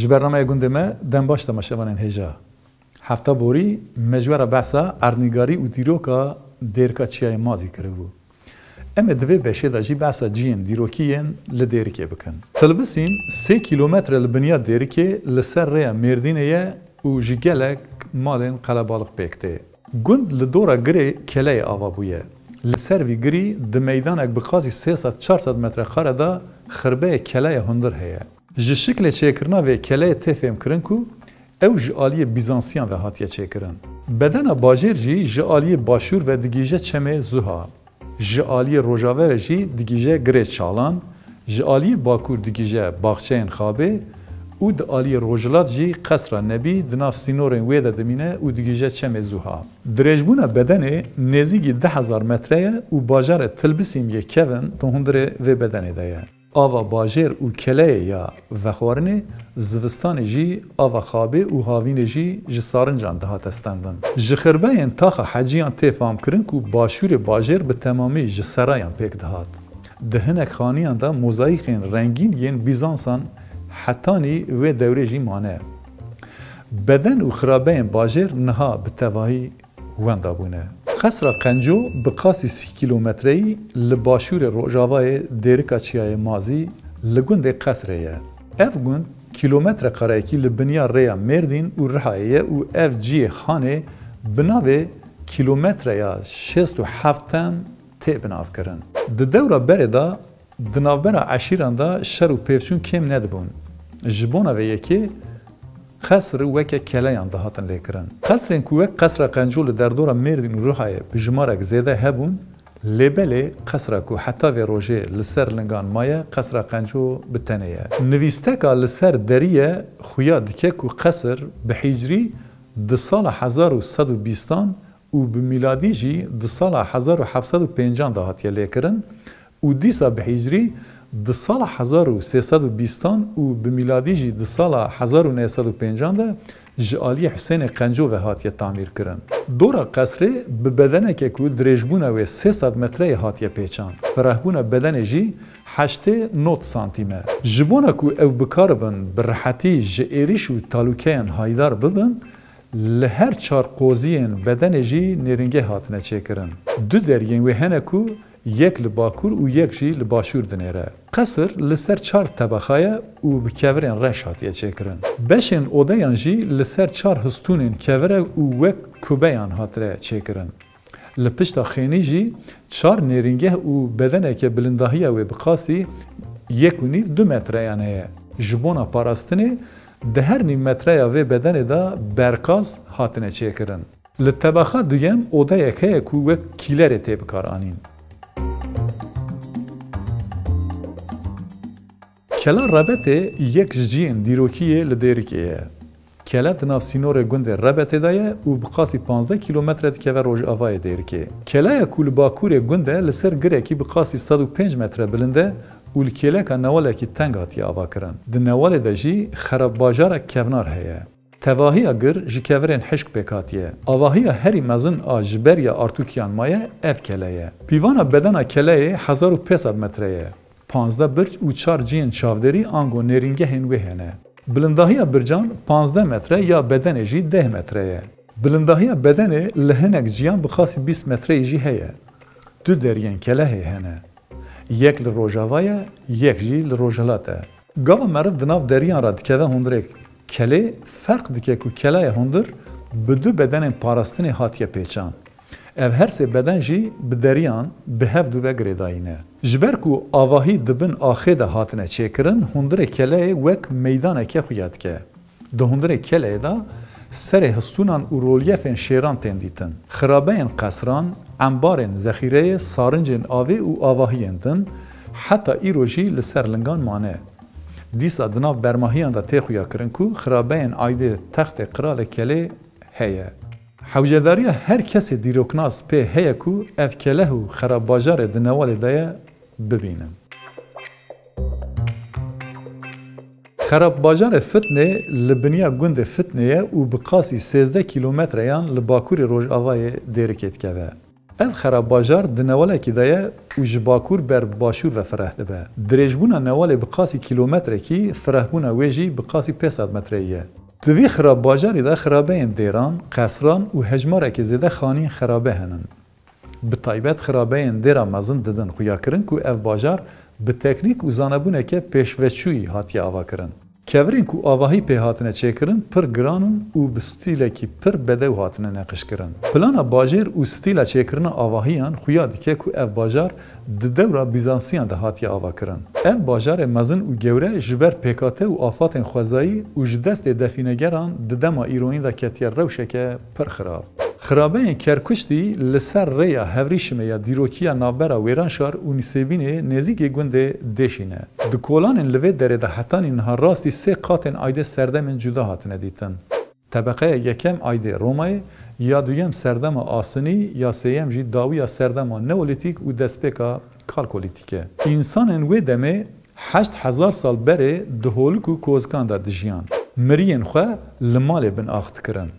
جبرنامه گنده ما دم باش تماشاوان هجا. هفته بوری مجوره بحثا ارنگاری و دیروکا دیرکا چیای مازی کرده. اما دوی بشه داجی بحثا جین دیروکیین لدیرکه بکن. تلبسیم 3 کیلومتر لبنیا دیرکه لسر ریا مردینه و جگلک مالین قلبالق بکته. گند لدورا گری کلی آوا بویه. لسر وی گری د میدانک بخازی 300-400 متر خاره دا خربه کلی هندر هیه. جه شکل چیکرنا و کلی تفهم کرن کو او جالی بیزانسیان و هاتیه چیکرن. بدن باجر جی جالی باشور و دیگیجه چمه زوها. جالی روجاوه و جی دیگیجه گری چالان. جالی باکور دیگیجه باغچه خوابه او دالی روجلات جی قصر نبی دناف سینورن ویده دمینه او دیگیجه چمه زوها. درجبونه بدن نزدیکی 10,000 متره و باجر تلبسیم یک کون تهندره و بدن دایه. آوا باجر و کلیه یا وخوارنه زوستان جی آوا خوابه و هاوین جی جسارنجان دهات استندن. جخربه این تاخ حجیان تفهم کرن که باشور باجر به تمامی جسرایان پیک دهات. دهنک خانیان دا موزاییقین رنگین ین بیزانسان حتانی و دوره جی مانه. بدن و خرابه این باجر نها به تواهی وندا بونه. خسر قنجو بقاسی 30 کیلومتری لباشور روجاوای دیرکا چیای مازی لگوند قصره. اف گوند کیلومتر قرائکی لبنیا ریا مردین و رحایه و اف جی خانه بناوه کیلومتر یا 67 تی بناو کرن. د دوره بره دا دناوبرا عشیران دا شر و پیفچون کم ندبون. جبونا و یکی قصر وکه کلیان دهاتن لیکرن. قصرین که وک قصر قنجول در دورا مردین و روحای بجمارک زیده هبون لیبله قصر که حتی و روژه لسر لنگان مایه قصر قنجو بتنیه. نویسته که لسر دریه خویا دکه که قصر به حجری ده سال 1120 و به میلادی جی ده سال 1750 دهاتیه لیکرن و دیسا به حجری ده سال 1320 و به میلادی جی ده سال 1950 ده جالی حسین قنجو و هاتیه تعمیر کرن. دورا قصره به بدنه که که درجبونه و 300 متره هاتیه پیچان. فرهبونه بدنه جی 8-9 سانتیمه. جبونه که او بکار بن برحتی جئیریش و تالوکین هایدار ببن لهر چار قوزین بدنه جی نرنگه هاتنه چه کرن. دو درین و هنه که یک لباکور و یک جی لباشور دنیره. قصر لسر 4 طبقه و به کورین رنش هاتیه چکرن. بشین اودایان جی لسر 4 هستونین کوره و وک کوبیان هاتره چکرن. لپشتا خینی جی 4 نیرینگه و بدنه که بلندهیه و بقاسی 1.5-2 متره یانه. جبونا پاراستنه ده هر نیم متره و بدنه دا برکاز هاتنه چکرن. لطبقه دویم اودایه که وک کیلر تیب کار آنین. کلا رابطه یک جین دیروکیه لدیرکیه. کلا دناف سینور گند رابطه دایه و بقاسی 15 کیلومتر که و روج آوای دیرکیه. کلا کول باکور گنده لسر گره کی بقاسی 105 متر بلنده و الکلا که نواله کی تنگ هاتی آوا کرن. د نواله دجی خراب باجار کفنار هیه. تواهی اگر جکورین حشک بکاتیه. آواهی هری مزن آجبر یا ارتوکیان مایه اف کلایه. پیوانا بدن کلایه 1500 متره. 15 برج و 4 جین چاودری آنگو نرینگه هنوی هنه. بلندهی برجان 15 متره یا بدن جی 10 متره. بلندهی بدن لهنک جیان بخاصی 20 متره جی هیه. دو درین کله هنه. یک لروجاوایه، یک جی لروجلاته. گاوا مرف دناف دریان را دکوه هندره کله فرق دکه که کله هندر بدو بدن پاراستن هاتیه پیچان. ev her se beden jî bi deriyan bi hev dû vegirê dayîne. Ji ber ku avahî dibin axê de hatine çêkirin, hundirê keleyê wek meydaneke xuya dike. Di hundirê keleyê de serê histûnan û rolyefên şêran tên dîtin. Xirabeyên qesran, embarên zexîreyê, sarincên avê û avahiyên din, heta îro jî li ser lingan mane. Dîsa di nav bermahiyan de tê xuya kirin ku xirabeyên aydê textê qiralê kelê heye. Hewcedariya her kesê dîroknas pê heye ku ev keleh û xerabbajarê di nevalê de ye bibînin. Xerabbajarê Fitnê li biniya gundê Fitnê ye û bi qasî 13 kîlometreyan li bakurê Rojavayê dêrikê dikeve. Ev xerabajar di newalekî de ye û ji bakur ber başûr ve fireh dibe. Dirêjbûna newalê bi qasî kîlometrekî, firehbûna wê jî bi qasî 500 metreyê ye. Di vî xerabajarê de xerabeyên dêran, qesran û hejmarekî zêde xanîn xerabe henin. Bi taybet xerabeyên dêra mezin didin xuyakirin ku ev bajar bi teknîk û zanebûneke pêşveçûyî hatiye avakirin. Kevirên ku avahî pê hatine çêkirin pir giran û bi stîlekî pir bedew hatine neqişkirin. Plana bajêr û stîla çêkirina avahiyan xuya dike ku ev bajar di dewra Bizansiyan de hatiye avakirin. Ev bajarê mezin û gewre ji ber pêkate û afatên xwezayî û ji destê defînegeran di dema îronî de ketiye rewşeke pir xirab. Xirabeyên Kerkuştî li ser rêya hevrîşimeya dîrokiya navbera Wêranşar û Nîsêbînê nêzîkê gundê Dêşîne. Di kolanên li vê derê de hetanî niha rastî sê qatên aydê serdemên cuda hatine dîtin. Tebeqeya yekem aydê Romayê, ya duyem serdema Asînî ya sêyem jî dawiya serdema Neolîtîk û destpêka Kalkolîtîk e. İnsanên wê demê 8000 sal berê di holûk û kozgan de dijiyan. Miriyên xwe li malê bin ax dikirin.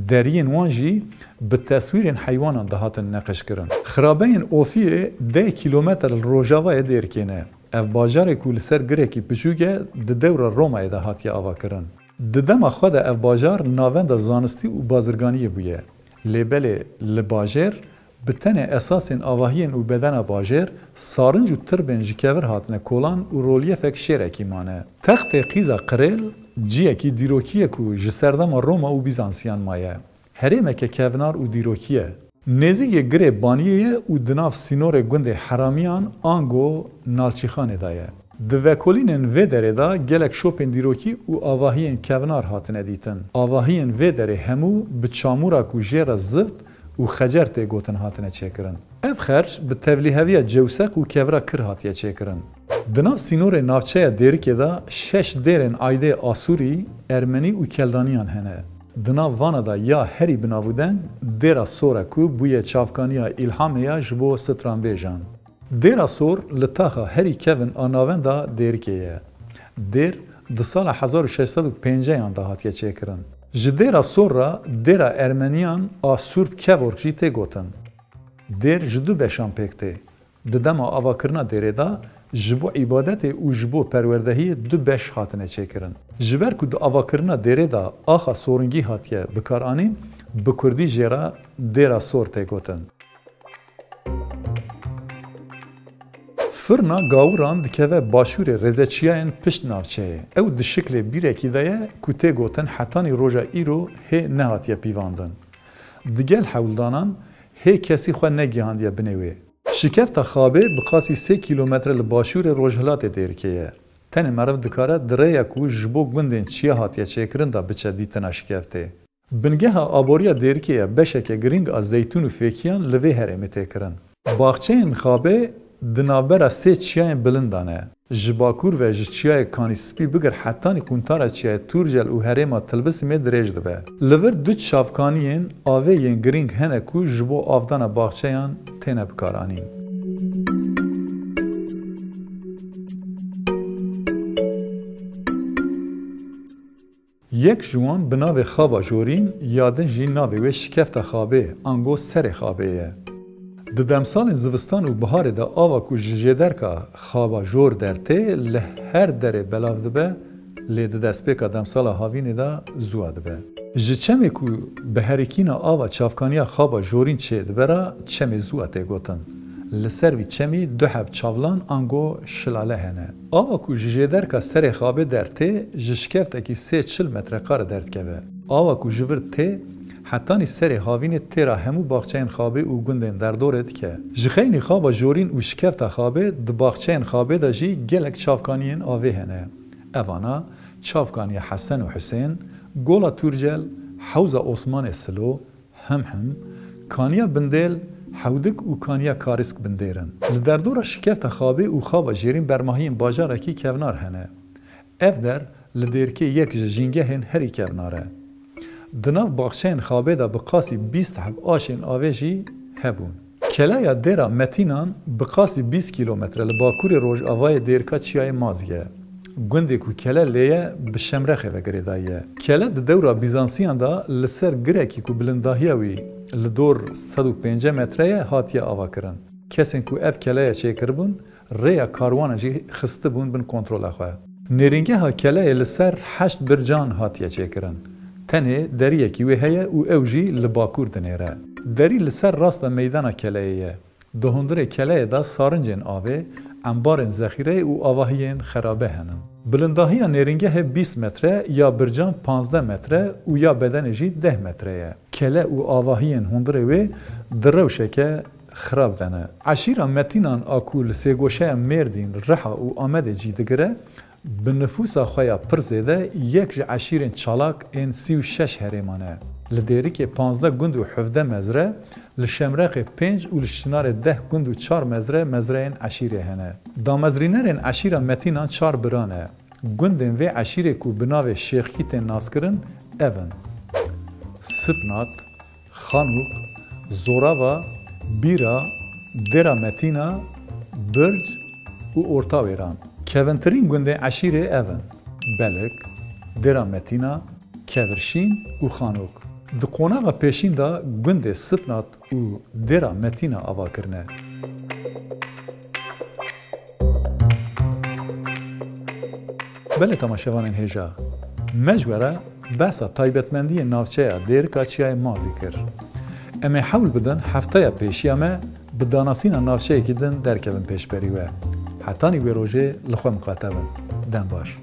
Deriyên wan jî bi teswîrên heywanan de hatin neqişkirin. Xirabeyên Ofiyê 10 kîlometre li Rojavayê dêrkêne. Ev bajarê ku li ser girekî biçûk e di dewra Romayê de hatiye avakirin. Di dema xwe de ev bajar navenda zanistî û bazirganiyê bûye. Lêbelê li bajêr bi tenê esasên avahiyên û bedena bajêr, sarınc û tirbên ji kevir hatine kolan û rolyefek şêrekî mane. Textê qîza qirêl ciyekî dîrokiyê ku ji serdema Roma û Bizansiyan maye. Herêmeke kevnar û dîrokî ye. Nêzîkê girê baniyê ye û di nav sînorê gundê Heramiyan ango nalçîxanê de ye. Di vekolînên vê derê de gelek şopên dîrokî û avahiyên kevnar hatine dîtin. Avahiyên vê derê hemû bi çamûra ku jêra zift û xecer tê gotin hatine çêkirin. Ev xerç bi tevlîheviya cewsek û kevra kir hatiye çêkirin. Di nav sînorê navçeya Dêrikê de 6 dêrên aydê Asûrî, Ermenî û Keldaniyan hene. Di nav vana de ya herî binavûdeng dêra Sor ku bûye çavkaniya İlhamê ya ji bo Stranbêjan. Dêra Sor li taxa herî kevin a navenda Dêrikê ye. Dêr di sala 1650 de hatiye çêkirin. Ji dêra Sor re dêra Ermeniyan a Surp Kevork jî tê gotin. Dêr ji du beşan pêk tê. Di dema avakirina dêrê de ji bo îbadetê û ji bo perwerdehiyê du beş hatine çêkirin. Ji ber ku di avakirina dêrê de axa soringî hatiye bikaranîn, bi Kurdî jê re dêra Sor tê gotin. Firna gawuran dikeve başûrê rêzeçiyayên pişt navçeyê. Ew di şiklê bîrekî de ye ku tê gotin hetanî roja îro hê nehatiye pîvandin. Di gel hewldanan hê kesî xwe negihandiye binê wê. Şikefta xabê bi qasî 3 kîlometre li başûrê Rojhilatê Dêrikê ye. Tenê meriv dikare di rêya ku ji bo gundên çiya hatiye çêkirin de biçe dîtina şikeftê. Bingeha aboriya Dêrikê ye beşeke giring a zeytûn û fêkiyan li vê herêmê tê kirin. Baxçeyên xabê di navbera sê çiyayên bilindan e. Ji bakur ve ji çiyayê Kanîspî bigir hetanî quntara çiyayê Turcel û herêma Tilbisimê dirêj dibe. Li vir du çavkaniyên avêyên giring hene ku ji bo avdana baxçeyan têne bikaranîn. Yek ji wan bi navê Xaba Jorîn ya din jî navê wê Şikefta Xabê ango serê Xabê ye. Di demsalên zivistan û biharê de ava ku ji jêderka Xaba Jor dertê li her derê belav dibe, lê di destpêka demsala havînê de zû dibe. Ji çemê ku bi herîkîna ava çavkaniya Xaba Jorîn çê dibe re çemê zû tê gotin. Li ser vî çemî du heb çavlan ango şilale hene. Ava ku ji jêderka serê Xabê dertê ji şikeftekî 3 metrekare derdkeve. Ava ku ji vir tê hetanî serê havînê têra hemû baxçeyên Xabê û gundên derdorê dike. Ji xeynî Xaba Jorîn û şikefta Xabê di baxçeyên Xabê de jî gelek çavkaniyên avê hene. Evana çavkaniya Hesen û Hüseyn, Gola Turcel, Hewza Osmanê Silo, Himhim, Kaniya Bindêl, Hewdik û Kaniya Karisk bindêrin. Li derdora şikefta Xabê û Xaba Jêrîn bermahiyên bajarekî kevnar hene. Ev der li Dêrikê yek ji jîngehên herî kevnar e. Di nav baxçeyên Xabê de bi qasî 20 heb aşên avê jî hebûn. Kelaya dêra Metînan bi qasî 20 kîlometre li bakurê Rojavayê Dêrika çiyayê Maz ye. Gundê ku kele lê ye bi Şemrexê ve girêdayî ye. Kele di dewra Bizansiyan de li ser girekî ku bilindahiya wî لدور 105 متره هاتیه آوا کرن. کسین کو اف کلایه چیکر بون ریا کاروان جی خسته بون بن کنترل خواه. نرینگه ها کلایه لسر 8 برجان هاتیه چیکرن. تنه دریه کی وهیه او اوجی لباکور دنیره. دری لسر راست میدان کلایه. دهندر کلایه دا سارنجن آوه انبارن ذخیره او آواهین خرابه هنم. بلنداهی نرینگه 20 متره یا برجان 15 متره او یا بدن جی 10 متره. کله او آواهین هندره و دروشه که خراب دنه. عشیره متینان آکول سیگوشه مردین رحا او آمده جی دگره به نفوس خواه پرزیده یک عشیرین چالاک این 36 هریمانه. لدیری که 15 گند و 17 مزره لشمرق 5 و لشنار 10 گند و 4 مزره این عشیره هنه. دا مزرینرین عشیره متینان 4 برانه. گندن و عشیره کو بناو شیخیت ناس کرن اون سپنات، خانوق، زوراوا، بیرا، درا متینا، برج و ارتاویران. کونترین گنده عشیره اون بلک، درا متینا، کورشین و خانوق. د قوناغ پیشین دا گنده سپنات و درا متینا آوا کرنه. بله تماشاوان هجا مجوره بحثا تایبتمندی ناوچه دیرکا چیای مازی کر. اما حول بدن هفته پیشی اما بداناسین ناوچه که دن درکبن پیش بریوه. حتانی وی روژه لخواه مقاتبن. دن باش.